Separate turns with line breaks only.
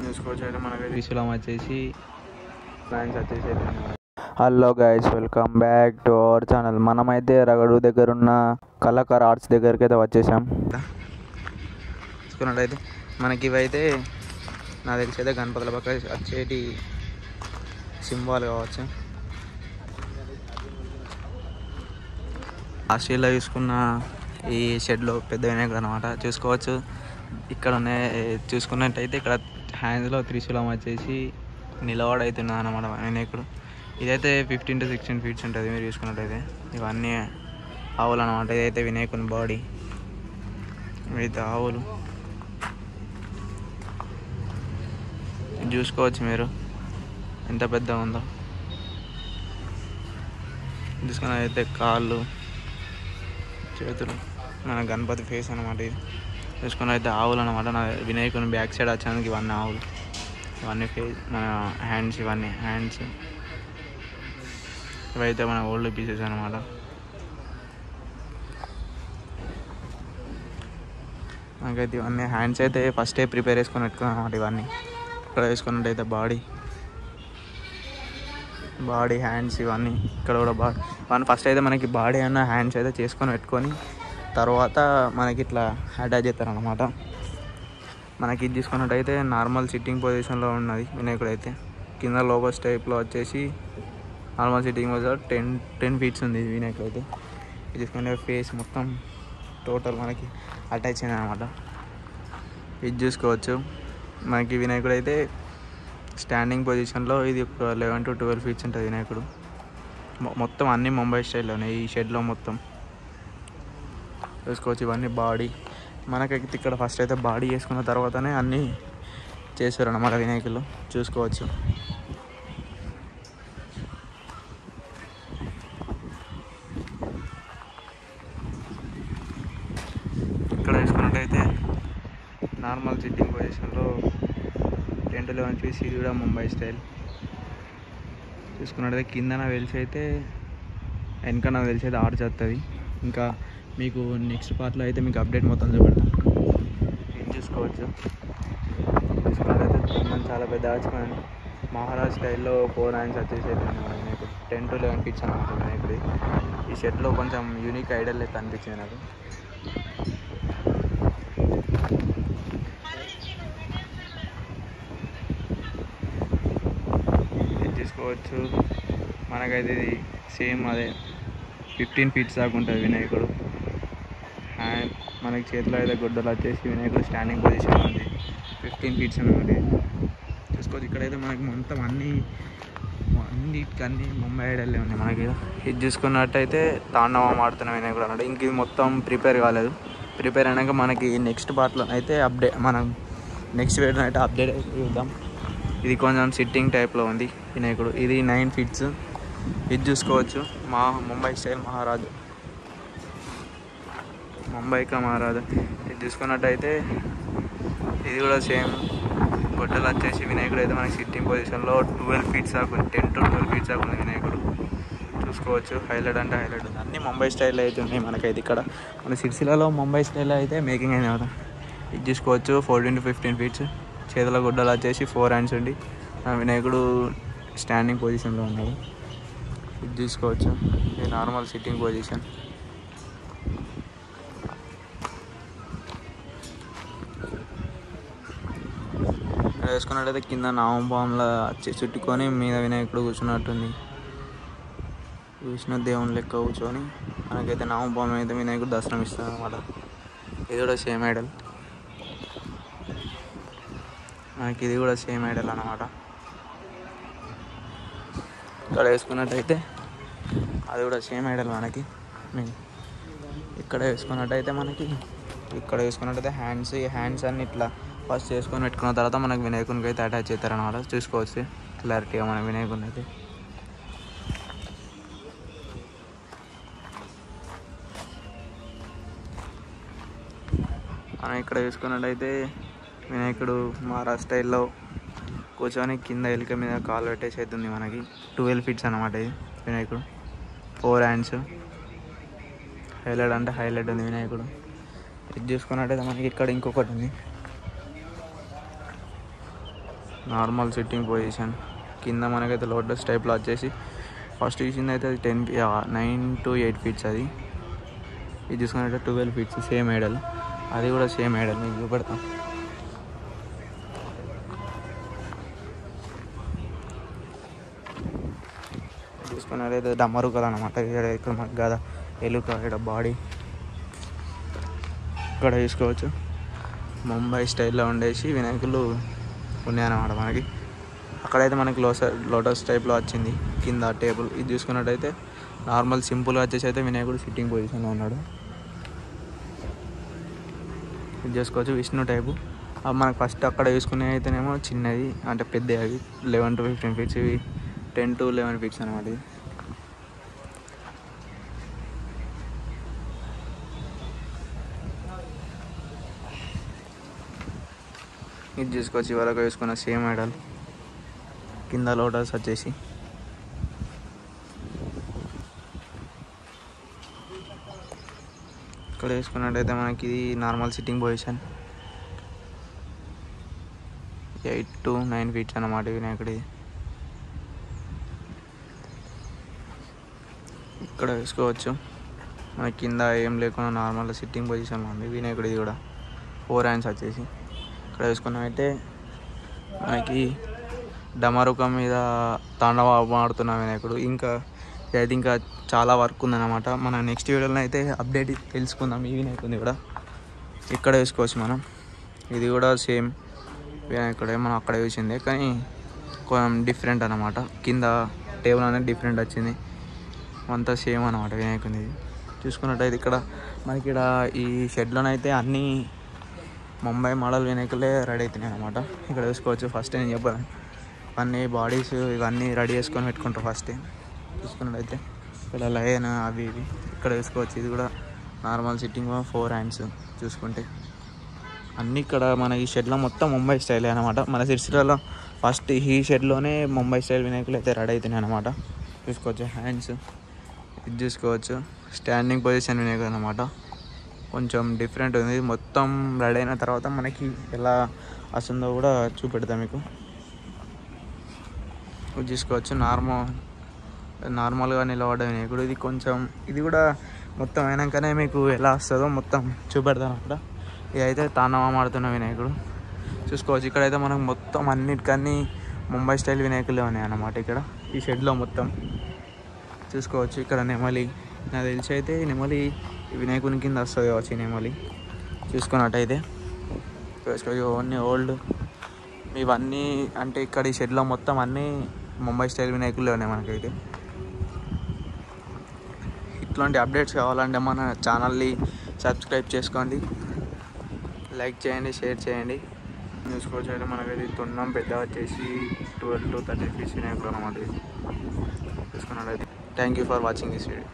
చూసుకోవచ్చు. అయితే మనకి త్రిశూలం వచ్చేసి లైన్స్ వచ్చేసి hello guys, welcome back to our channel. మనమైతే రగడు దగ్గర ఉన్న కళాకార్ ఆర్ట్స్ దగ్గరికి అయితే వచ్చేసాం. చూసుకున్నట్టయితే మనకి ఇవైతే నాకు తెలిసి అయితే గణపతుల పక్క వచ్చేటి సింబాల్ కావచ్చు. ఆస్ట్రేలియా చూసుకున్న ఈ షెడ్లో పెద్ద వినాయకుడు అనమాట. చూసుకోవచ్చు. ఇక్కడ చూసుకున్నట్టయితే ఇక్కడ హ్యాండ్స్లో త్రిశూలం వచ్చేసి నిలబడవుతున్నది అనమాట వినాయకుడు. ఇదైతే 15 to 16 feet ఉంటుంది. మీరు చూసుకున్నట్టయితే ఇవన్నీ ఆవులు అనమాట. ఇదైతే వినాయకుని బాడీ, ఇవైతే ఆవులు. చూసుకోవచ్చు మీరు ఎంత పెద్దగా ఉందో. చూసుకున్నట్టయితే కాళ్ళు, చేతులు, మన గణపతి ఫేస్ అనమాట. ఇది చూసుకున్నట్టయితే ఆవులు అనమాట. నా వినాయకుని బ్యాక్ సైడ్ వచ్చేందుకు ఇవన్నీ ఆవులు, ఇవన్నీ ఫేస్, మన హ్యాండ్స్, ఇవన్నీ హ్యాండ్స్. ఇవైతే మన ఓల్డ్ పీసెస్ అనమాట. నాకైతే ఇవన్నీ హ్యాండ్స్ అయితే ఫస్టే ప్రిపేర్ చేసుకొని పెట్టుకున్నాను అనమాట. ఇవన్నీ ఇక్కడ వేసుకున్నట్టయితే బాడీ హ్యాండ్స్ ఇవన్నీ ఇక్కడ కూడా ఇవన్నీ ఫస్ట్ అయితే మనకి బాడీ అన్న హ్యాండ్స్ అయితే చేసుకొని పెట్టుకొని తర్వాత మనకి ఇట్లా అటాచ్ చేస్తారనమాట. మనకి ఇది తీసుకున్నట్టయితే నార్మల్ సిట్టింగ్ పొజిషన్లో ఉన్నది వినాయకుడు. అయితే కింద లోగోస్ టైప్లో వచ్చేసి నార్మల్ సిట్టింగ్ పొజిషన్ 10 feet ఉంది వినాయకుడు. అయితే ఇది తీసుకునే ఫేస్ మొత్తం టోటల్ మనకి అటాచ్ అయింది అనమాట. ఇది చూసుకోవచ్చు. మనకి వినాయకుడు అయితే స్టాండింగ్ పొజిషన్లో ఇది 11 to 12 feet ఉంటుంది వినాయకుడు. మొత్తం అన్నీ ముంబై స్టైల్లోనే ఈ షెడ్లో మొత్తం చూసుకోవచ్చు. ఇవన్నీ బాడీ మనకైతే ఇక్కడ ఫస్ట్ అయితే బాడీ చేసుకున్న తర్వాతనే అన్నీ చేశారు అన్నమాట వినాయకులు. చూసుకోవచ్చు. ఇక్కడ వేసుకున్నట్టయితే నార్మల్ సిట్టింగ్ పొజిషన్లో 10 to 11 feet. ఇది కూడా ముంబై స్టైల్. చూసుకున్నట్టయితే కిందన వెలిసి అయితే వెనకన వెలిసి అయితే ఆర్చ్ వస్తుంది. ఇంకా మీకు నెక్స్ట్ పార్ట్లో అయితే మీకు అప్డేట్ మొత్తం చూపెడతాను. ఏం చూసుకోవచ్చు. చూసుకున్నట్టయితే చాలా పెద్ద ఆర్చ్. మహారాజ్ స్టైల్లో 4 hands వచ్చేసి మీకు 10 to 11 feet అనమాట వినాయకుడి. ఈ షెడ్లో కొంచెం యూనిక్ ఐడియల్ లెక్క అనిపించింది నాకు. చూసుకోవచ్చు. మనకైతే ఇది సేమ్ అదే 15 feet దాకా ఉంటుంది వినాయకుడు. హ్యాండ్ మనకి చేతిలో అయితే గుడ్డలు వచ్చేసి వినాయకుడు స్టాండింగ్ పొజిషన్ ఉంది. 15 feet అనమాట. చూసుకోవచ్చు. ఇక్కడైతే మనకి మొత్తం అన్నిటికన్నీ ముంబై ఐడల్లే ఉన్నాయి మనకి. ఇది చూసుకున్నట్టయితే తాండవం ఆడుతున్న వినాయకుడు అన్నాడు. ఇంక ఇది మొత్తం ప్రిపేర్ కాలేదు. ప్రిపేర్ అయినాక మనకి నెక్స్ట్ పార్ట్లో అయితే మనం నెక్స్ట్ వీడియో అయితే అప్డేట్ అయితే చూద్దాం. ఇది కొంచెం సిట్టింగ్ టైప్లో ఉంది వినాయకుడు. ఇది 9 feet. ఇది చూసుకోవచ్చు. ముంబై స్టైల్ మహారాజు, ముంబైకా మహారాజు. ఇది చూసుకున్నట్టయితే ఇది కూడా సేమ్ గొడ్డలు వచ్చేసి వినాయకుడు అయితే మనకి సిట్టింగ్ పొజిషన్లో 12 feet దాకా ఉంది. 10 to 12 feet దాకా ఉంది వినాయకుడు. చూసుకోవచ్చు. హైలైట్ అంటే హైలైట్ ఉంది. అన్నీ ముంబై స్టైల్లో అయితే ఉన్నాయి మనకైతే. ఇక్కడ మన సిరిసిల్లలో ముంబై స్టైల్లో అయితే మేకింగ్ అయిన కదా. ఇది చూసుకోవచ్చు. 14 to 15 feet. చేతుల గుడ్డలు వచ్చేసి 4 hands ఉండి వినాయకుడు స్టాండింగ్ పొజిషన్లో ఉన్నాడు. ఇది చూసుకోవచ్చు. ఇది నార్మల్ సిట్టింగ్ పొజిషన్. వేసుకున్నట్టయితే కింద నామపాములా చుట్టుకొని మీద వినాయకుడు కూర్చున్నట్టుంది. విష్ణు దేవుని లెక్క కూర్చొని మనకైతే నామపాము అయితే వినాయకుడు దర్శనం ఇస్తుంది అనమాట. ఇది కూడా సేమ్ ఐడల్. మనకి ఇది కూడా సేమ్ ఐడల్ అనమాట. ఇక్కడ వేసుకున్నట్టయితే అది కూడా సేమ్ ఐడల్ మనకి. ఇక్కడ వేసుకున్నట్టయితే హ్యాండ్స్, ఈ హ్యాండ్స్ అన్ని ఇట్లా ఫస్ట్ చేసుకొని పెట్టుకున్న తర్వాత మనకి వినాయకునికి అయితే అటాచ్ చేస్తారనమాట. చూసుకోవచ్చు క్లారిటీగా మన వినాయకుని అయితే. మనం ఇక్కడ చూసుకున్నట్టయితే వినాయకుడు మహారాజ్ స్టైల్లో కూర్చొని కింద ఎలుక మీద కాలు పెట్టేసి అవుతుంది మనకి. 12 feet అనమాట ఇది వినాయకుడు. 4 hands. హైలైట్ అంటే హైలైట్ ఉంది వినాయకుడు. ఇది చూసుకున్నట్టయితే మనకి ఇక్కడ ఇంకొకటి ఉంది. Normal sitting position. కింద మనకైతే లోటస్ టైప్లో వచ్చేసి ఫస్ట్ చూసింది అయితే అది 9 to 8 feet అది. ఇది చూసుకున్నట్టు 12 feet సేమ్ ఐడల్. అది కూడా సేమ్ ఐడల్ మీకు చూపెడతాం. చూసుకున్నట్టయితే డమరుకలు అనమాట. ఇక్కడ మనకు కదా ఎలుక, ఇక్కడ బాడీ ఇక్కడ తీసుకోవచ్చు. ముంబై స్టైల్లో ఉండేసి వినాయకులు ఉన్నాయన్నమాట మనకి. అక్కడైతే మనకి లోటస్ టైప్లో వచ్చింది కింద టేబుల్. ఇది చూసుకున్నట్టయితే నార్మల్ సింపుల్గా వచ్చేసి అయితే వినాయకుడు సిట్టింగ్ పొజిషన్లో ఉన్నాడు. ఇది చేసుకోవచ్చు విష్ణు టైపు. మనకు ఫస్ట్ అక్కడ చూసుకునే అయితేనేమో చిన్నది అంటే పెద్దవి, అవి 11 to 15 feet, ఇవి 10 to 11 feet అనమాట. ఇది చూసుకోవచ్చు ఇవరకు వేసుకున్న సేమ్ ఐడల్. కింద లోటస్ వచ్చేసి ఇక్కడ వేసుకున్నట్టయితే మనకి ఇది normal sitting position 8 to 9 feet అన్నమాట వినాయకుడి. ఇక్కడ వేసుకోవచ్చు మనకి కింద ఏం లేకుండా నార్మల్ సిట్టింగ్ పొజిషన్లో ఉంది వినాయకుడిది కూడా. 4 hands వచ్చేసి ఇక్కడ వేసుకున్నామైతే మనకి డమరుకం మీద తాండవం ఆడుతున్న వినాయకుడు. ఇంకా ఇదైతే ఇంకా చాలా వర్క్ ఉందన్నమాట. మన నెక్స్ట్ వీడియోలో అయితే అప్డేట్ తెలుసుకుందాం ఈ వినాయకుడిని కూడా. ఇక్కడ వేసుకోవచ్చు మనం. ఇది కూడా సేమ్ వినాయకుడే మనం అక్కడ చూసిందే, కానీ కొంచెం డిఫరెంట్ అన్నమాట. కింద టేబుల్ అనేది డిఫరెంట్ వచ్చింది. అంతా సేమ్ అన్నమాట వినాయకుడిది. చూసుకున్నట్టయితే ఇక్కడ మనకి ఇక్కడ ఈ షెడ్లోనైతే అన్నీ ముంబై మోడల్ వినాయకులే రెడీ అవుతున్నాయి అన్నమాట. ఇక్కడ చూసుకోవచ్చు ఫస్ట్ నేను చెప్పాను అన్నీ బాడీస్ ఇవన్నీ రెడీ చేసుకొని పెట్టుకుంటారు ఫస్ట్. చూసుకున్నట్టయితే ఇక్కడ లయన్ అవి ఇవి ఇక్కడ వేసుకోవచ్చు. ఇది కూడా నార్మల్ సిట్టింగ్ 4 hands. చూసుకుంటే అన్నీ ఇక్కడ మన ఈ షెడ్లో మొత్తం ముంబై స్టైలే అనమాట. మన సిరిసిల్లలో ఫస్ట్ ఈ షెడ్లోనే ముంబై స్టైల్ వినాయకులు అయితే రెడీ అవుతున్నాయి అనమాట. చూసుకోవచ్చు హ్యాండ్స్. ఇది చూసుకోవచ్చు స్టాండింగ్ పొజిషన్ వినాయకుడు అనమాట. కొంచెం డిఫరెంట్ ఉంది. మొత్తం రెడీ అయిన తర్వాత మనకి ఎలా వస్తుందో కూడా చూపెడతాం మీకు. ఇది చూసుకోవచ్చు నార్మల్గా నిలబడ్డ వినాయకుడు. ఇది కొంచెం ఇది కూడా మొత్తం అయినాకనే మీకు ఎలా వస్తుందో మొత్తం చూపెడతాను అక్కడ. ఇదైతే తాండవం ఆడుతున్న వినాయకుడు. చూసుకోవచ్చు ఇక్కడైతే మనకు మొత్తం అన్నిటికన్నీ ముంబై స్టైల్ వినాయకులే ఉన్నాయి అన్నమాట ఇక్కడ ఈ షెడ్లో మొత్తం. చూసుకోవచ్చు ఇక్కడ నెమలి, నాకు తెలిసి అయితే నెమలి వినాయకుని కింద వస్తుంది కావచ్చు ఈ నెమలి. చూసుకున్నట్టయితే చూసుకోవచ్చు అన్నీ ఓల్డ్ ఇవన్నీ అంటే ఇక్కడ ఈ షెడ్లో మొత్తం అన్నీ ముంబై స్టైల్ వినాయకులే ఉన్నాయి మనకైతే. ఇట్లాంటి అప్డేట్స్ కావాలంటే మన ఛానల్ని సబ్స్క్రైబ్ చేసుకోండి, లైక్ చేయండి, షేర్ చేయండి. చూసుకోవచ్చు అయితే మనకైతే తొండం పెద్ద వచ్చేసి 12 to 13 feet వినాయకుడు అనమాట. చూసుకున్నట్లయితే thank you for watching this video.